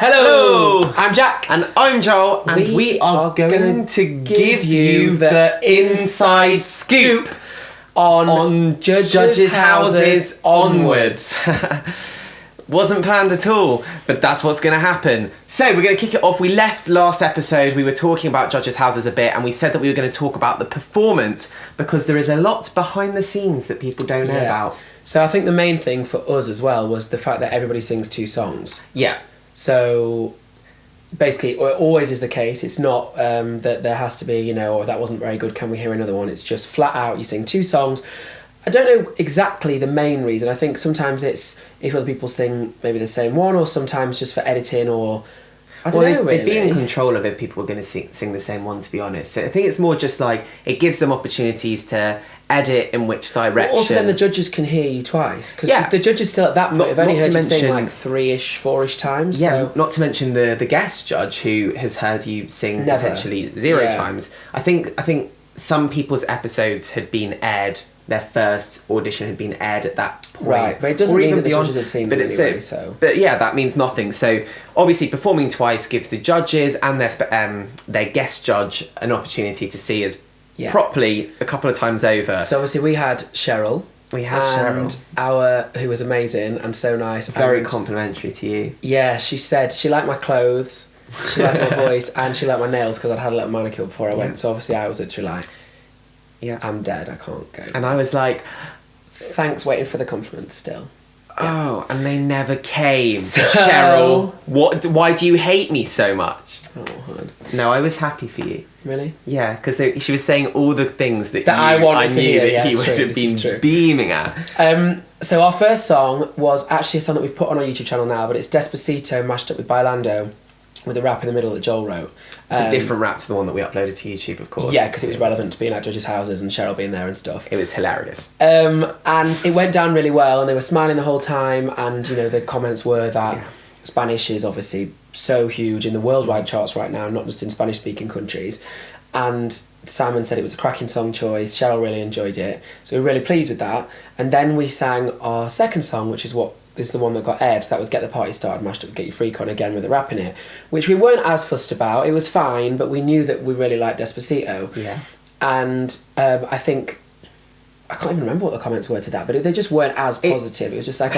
Hello, I'm Jack. And I'm Joel, and we are going to give you the inside scoop on Judges' Houses onwards. Wasn't planned at all, but that's what's going to happen. So we're going to kick it off. We left last episode, we were talking about Judges' Houses a bit, and we said that we were going to talk about the performance, because there is a lot behind the scenes that people don't know about. So I think the main thing for us as well was the fact that everybody sings 2 songs. Yeah. So basically, it always is the case. It's not that there has to be, or that wasn't very good, can we hear another one? It's just flat out, you sing 2 songs. I don't know exactly the main reason. I think sometimes it's if other people sing maybe the same one, or sometimes just for editing, or I don't know really. They'd be in control of if people were going to sing the same one, to be honest. So I think it's more just like, it gives them opportunities to edit in which direction. Also then the judges can hear you twice, because the judges still at that point have only heard you sing like 3-ish, 4-ish times. Yeah, so. Not to mention the guest judge who has heard you sing potentially 0 times. I think some people's episodes had been aired, their first audition had been aired at that point. Right, but it doesn't mean that the judges had seen them anyway, so... But yeah, that means nothing. So obviously performing twice gives the judges and their guest judge an opportunity to see us properly a couple of times over. So obviously we had Cheryl. Who was amazing and so nice. Very complimentary to you. Yeah, she said she liked my clothes, she liked my voice, and she liked my nails, because I'd had a little manicure before I went. So obviously I was literally like, I'm dead, I can't go. And I was like... Thanks, waiting for the compliments still. Oh, and they never came. Cheryl, why do you hate me so much? Oh, hon. No, I was happy for you. Really? Yeah, because she was saying all the things that I wanted to hear. That he would have been beaming at. So our first song was actually a song that we've put on our YouTube channel now, but it's Despacito mashed up with Bailando, with a rap in the middle that Joel wrote. It's a different rap to the one that we uploaded to YouTube, of course. Yeah, because it was relevant to being at Judges' Houses and Cheryl being there and stuff. It was hilarious. And it went down really well, and they were smiling the whole time, and, the comments were that Spanish is obviously so huge in the worldwide charts right now, not just in Spanish-speaking countries. And Simon said it was a cracking song choice. Cheryl really enjoyed it. So we were really pleased with that. And then we sang our second song, which is the one that got aired. So that was Get the Party Started, mashed up with Get Your Freak On, again with a rap in it, which we weren't as fussed about. It was fine, but we knew that we really liked Despacito. Yeah. And I think, I can't even remember what the comments were to that, but they just weren't as positive. It was just like,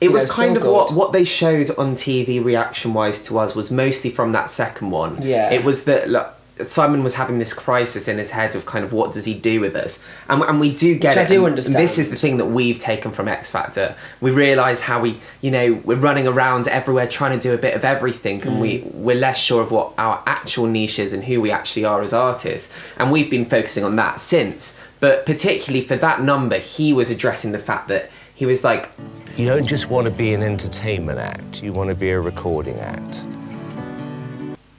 it was kind of what they showed on TV reaction-wise to us was mostly from that second one. Yeah. It was that Simon was having this crisis in his head of kind of what does he do with us, and we do get it. I do understand. This is the thing that we've taken from X Factor. We realise how we're running around everywhere trying to do a bit of everything, and we're less sure of what our actual niche is and who we actually are as artists. And we've been focusing on that since. But particularly for that number, he was addressing the fact that he was like, you don't just want to be an entertainment act, you want to be a recording act.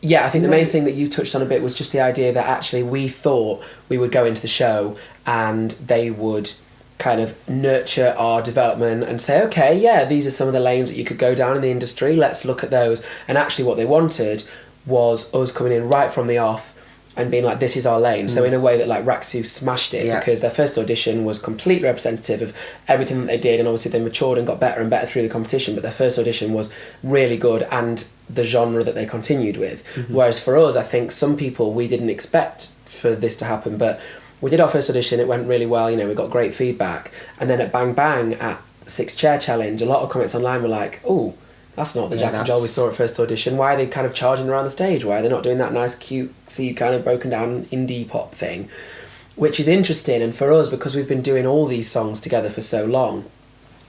Yeah, I think the main thing that you touched on a bit was just the idea that actually we thought we would go into the show and they would kind of nurture our development and say, okay, yeah, these are some of the lanes that you could go down in the industry, let's look at those. And actually what they wanted was us coming in right from the off and being like, this is our lane. So in a way that like Raksu smashed it, because their first audition was completely representative of everything that they did, and obviously they matured and got better and better through the competition, but their first audition was really good, and the genre that they continued with. Whereas for us, I think some people, we didn't expect for this to happen, but we did our first audition, it went really well, we got great feedback, and then at Bang Bang at 6 Chair Challenge, a lot of comments online were like, oh, that's not the Jack and Joel we saw at first audition. Why are they kind of charging around the stage? Why are they not doing that nice, cutesy, kind of broken down indie pop thing? Which is interesting, and for us, because we've been doing all these songs together for so long,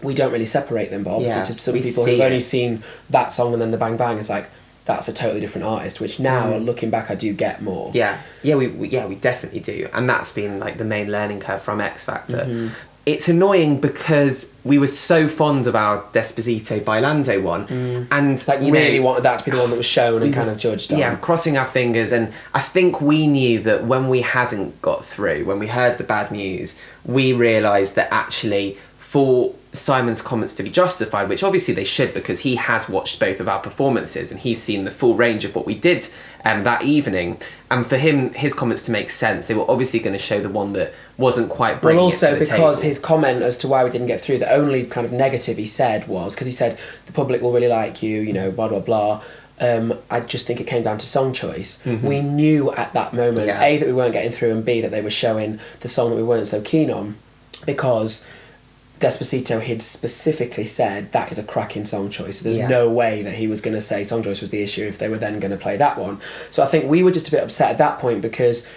we don't really separate them, but obviously to some people who've only seen that song and then the Bang Bang, it's like, that's a totally different artist, which now, looking back, I do get more. We definitely do. And that's been like the main learning curve from X Factor. It's annoying because we were so fond of our Despacito Bailando one, and like really wanted that to be the one that was shown and kind of judged on. Yeah, crossing our fingers, and I think we knew that when we hadn't got through, when we heard the bad news, we realised that actually for Simon's comments to be justified, which obviously they should, because he has watched both of our performances and he's seen the full range of what we did that evening. And for him, his comments to make sense, they were obviously going to show the one that wasn't quite bringing it to the table. Well, also because his comment as to why we didn't get through, the only kind of negative he said was, because he said, the public will really like you, you know, blah, blah, blah. I just think it came down to song choice. We knew at that moment, A, that we weren't getting through, and B, that they were showing the song that we weren't so keen on, because Despacito had specifically said that is a cracking song choice. So there's no way that he was going to say song choice was the issue if they were then going to play that one. So I think we were just a bit upset at that point, because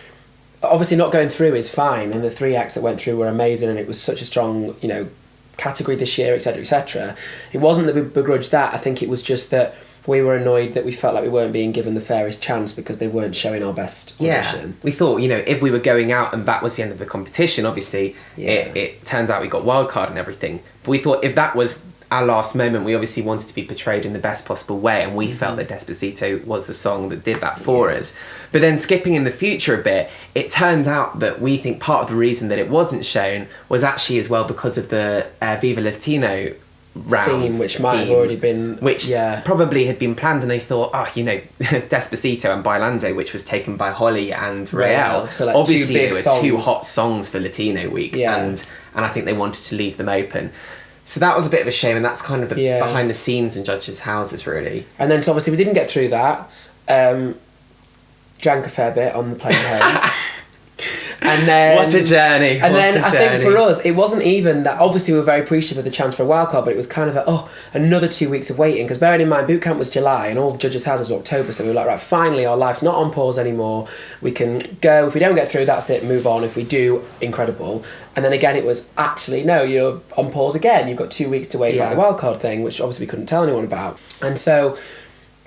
obviously not going through is fine, and the 3 acts that went through were amazing, and it was such a strong, you know, category this year, etc., etc. It wasn't that we begrudged that. I think it was just that we were annoyed that we felt like we weren't being given the fairest chance because they weren't showing our best audition. Yeah, we thought, you know, if we were going out and that was the end of the competition, obviously it turns out we got wildcard and everything. But we thought if that was our last moment, we obviously wanted to be portrayed in the best possible way, and we felt that Despacito was the song that did that for us. But then skipping in the future a bit, it turned out that we think part of the reason that it wasn't shown was actually as well because of the Viva Latino round theme, which might have already been, which probably had been planned, and they thought, you know, Despacito and Bailando, which was taken by Holly and Rael, so like obviously they were 2 hot songs for Latino Week, and I think they wanted to leave them open. So that was a bit of a shame, and that's kind of the behind the scenes in judges' houses, really. And then so obviously we didn't get through that. Drank a fair bit on the plane home. And then, what a journey! And then I think for us, it wasn't even that. Obviously, we were very appreciative of the chance for a wildcard, but it was kind of another 2 weeks of waiting. Because bearing in mind, boot camp was July, and all the judges' houses were October. So we were like, right, finally, our life's not on pause anymore. We can go. If we don't get through, that's it. Move on. If we do, incredible. And then again, it was actually no, you're on pause again. You've got 2 weeks to wait about the wildcard thing, which obviously we couldn't tell anyone about. And so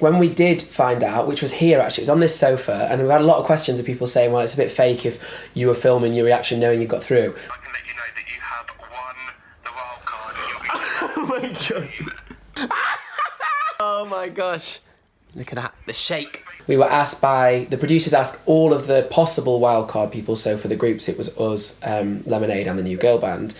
when we did find out, which was here actually, it was on this sofa, and we had a lot of questions of people saying, well, it's a bit fake if you were filming your reaction knowing you got through. I can let you know that you have won the wild card and you'll be... Oh my gosh. Oh my gosh. Look at that, the shake. We were asked by, the producers asked all of the possible wildcard people, so for the groups it was us, Lemonade and the New Girl Band,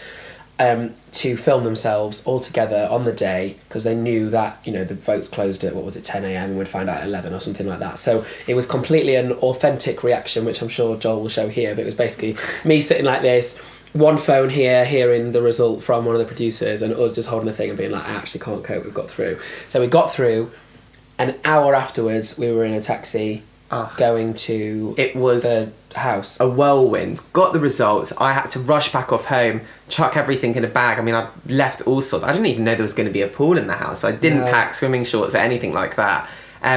to film themselves all together on the day, because they knew that, you know, the votes closed at, 10 a.m, and we'd find out at 11 or something like that. So it was completely an authentic reaction, which I'm sure Joel will show here, but it was basically me sitting like this, one phone here, hearing the result from one of the producers, and us just holding the thing and being like, I actually can't cope, we've got through. So we got through. An hour afterwards, we were in a taxi going to the house. A whirlwind. Got the results. I had to rush back off home, chuck everything in a bag. I mean, I left all sorts. I didn't even know there was going to be a pool in the house. So I didn't pack swimming shorts or anything like that.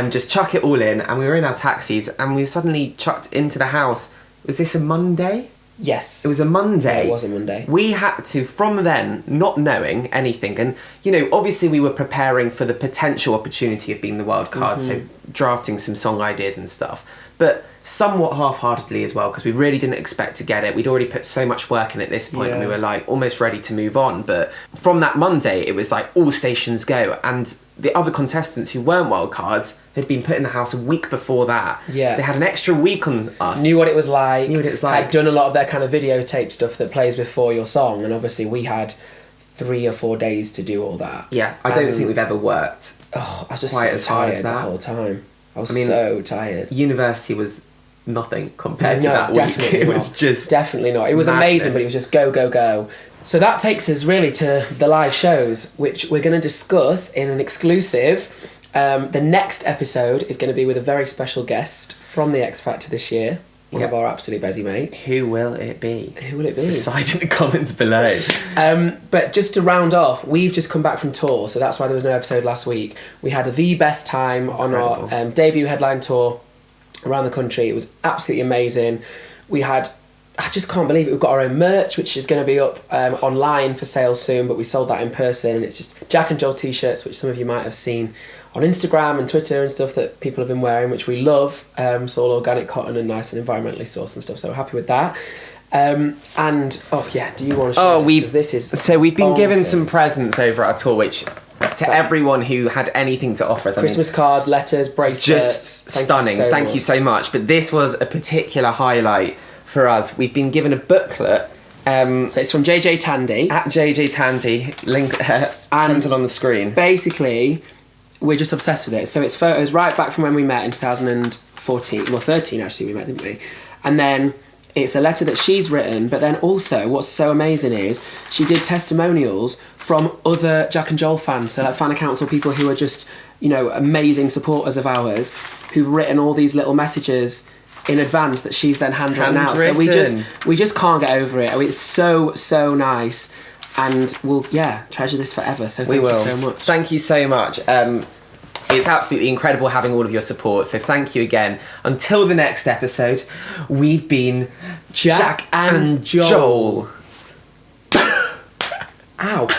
Just chuck it all in, and we were in our taxis, and we suddenly chucked into the house. Was this a Monday? Yes. It was a Monday. Yeah, it was a Monday. We had to, from then, not knowing anything, and, you know, obviously we were preparing for the potential opportunity of being the wild card, so drafting some song ideas and stuff, but somewhat half-heartedly as well, because we really didn't expect to get it. We'd already put so much work in at this point, and we were, like, almost ready to move on, but from that Monday, it was like, all stations go, and the other contestants who weren't wild cards had been put in the house a week before that. Yeah. So they had an extra week on us. Knew what it was like. Had done a lot of their kind of videotape stuff that plays before your song, and obviously we had 3 or 4 days to do all that. Yeah, I don't think we've ever worked. I was just quite so as hard tired as that the whole time. I was so tired. University was nothing compared to that week. It was just definitely not. It was amazing, but it was just go, go, go. So that takes us really to the live shows, which we're going to discuss in an exclusive. The next episode is going to be with a very special guest from the X Factor this year. One of our absolute busy mates. Who will it be? Who will it be? Decide in the comments below. But just to round off, we've just come back from tour, so that's why there was no episode last week. We had the best time on our debut headline tour around the country. It was absolutely amazing. We had, I just can't believe it, we've got our own merch, which is going to be up online for sale soon, but we sold that in person, and it's just Jack and Joel t-shirts, which some of you might have seen on Instagram and Twitter and stuff that people have been wearing, which we love. It's all organic cotton and nice and environmentally sourced and stuff, so we're happy with that. And do you want to share this? So we've been given some presents over our tour, which to everyone who had anything to offer us. Christmas cards, letters, bracelets. Just stunning. Thank you so much. But this was a particular highlight for us. We've been given a booklet So it's from JJ Tandy. At JJ Tandy, link printed on the screen. Basically, we're just obsessed with it. So it's photos right back from when we met in 2014. Well, 13 actually we met, didn't we? And then it's a letter that she's written, but then also what's so amazing is she did testimonials from other Jack and Joel fans, so like fan accounts or people who are just, you know, amazing supporters of ours, who've written all these little messages in advance that she's then handwritten out. So we just can't get over it. I mean, it's so nice, and we'll treasure this forever. So thank you so much. Thank you so much. It's absolutely incredible having all of your support, so thank you again. Until the next episode, we've been Jack and Joel. Ow.